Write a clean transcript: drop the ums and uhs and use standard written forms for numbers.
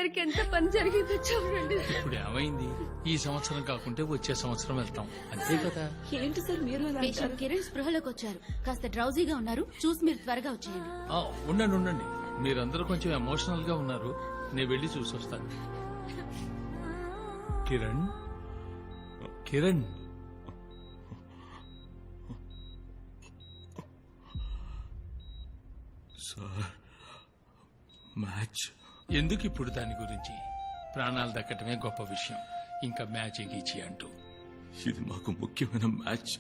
గారికి ఎంత పని జరిగిందో చూడండి. ఇప్పుడు ఏమైంది? ఈ సంవత్సరం కాకుంటే వచ్చే సంవత్సరం వెళ్తాం, అంతే కదా. ఏంటి సార్ మీరు అలా పేషెంట్ అంటారు? కిరణ్ స్పృహలోకి వచ్చారు. కాస్త డ్రౌజీగా ఉన్నారు. చూసి మీరు త్వరగా వచ్చేయండి. ఉండండి ఉండండి, మీరందరూ కొంచెం ఎమోషనల్ గా ఉన్నారు. నేను వెళ్ళి చూసొస్తాను. కిరణ్, కిరణ్, సార్, మ్యాచ్ ఎందుకు ఇప్పుడు దాని గురించి? ప్రాణాలు దక్కటమే గొప్ప విషయం, ఇంకా మ్యాచ్ గీచి అంటూ. ఇది మాకు ముఖ్యమైన మ్యాచ్.